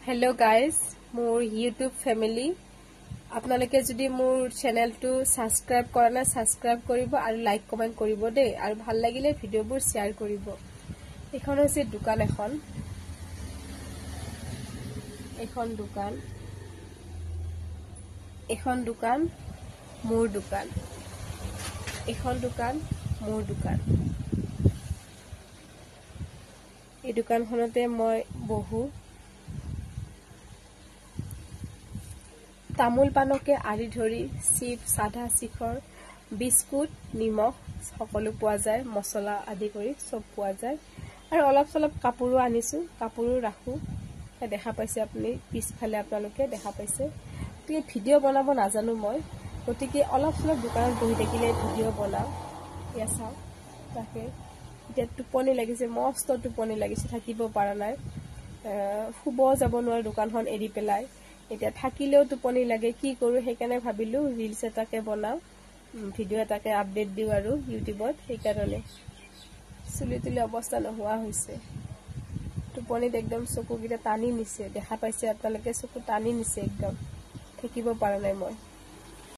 Hello guys, মোৰ YouTube family. আপোনালোকে যদি মোৰ চেনেলটো সাবস্ক্ৰাইব কৰা নাই সাবস্ক্ৰাইব কৰিব আৰু লাইক কমেন্ট কৰিব দেই আৰু ভাল লাগিলে ভিডিওবোৰ শেয়াৰ কৰিব। এখন হৈছে দোকান এখন দোকান মোৰ দোকান এই দোকানখনতে মই বহু তামোল পানকে আৰি ধৰি চিপছ সাদা শিখৰ বিস্কুট নিমখ সকলো পোৱা যায় মছলা আদি কৰি সব পোৱা যায় আৰু অলপ চলপ কাপোৰো আনিছো কাপোৰো ৰাখো দেখা পাইছে আপুনি পিছফালে আপোনালোকে দেখা পাইছে তে ভিডিও বনাব নাজানো মই গতিকে অলপ চলপ দোকানত বহি থাকিলে ভিডিও বনাও ইয়া চাও তাকে এতিয়া টোপনি লাগিছে মস্ত টোপনি লাগিছে থাকিব পৰা নাই খুব যাব নোৱাৰে দোকানখন এৰি পেলাই এতিয়া থাকিলেও টোপনি লাগে কি কৰো হেকানে ভাবিলো ৰিলস এটাকে বনাও ভিডিও এটাকে আপডেট দিও আৰু ইউটিউবত হেকাৰণে চুলিতুলি অৱস্থা নোহোৱা হৈছে টোপনিত একদম চকু গিটা টানি নিছে দেখা পাইছে আপোনালোকে চকু টানি নিছে একদম থাকিব পৰা নাই মই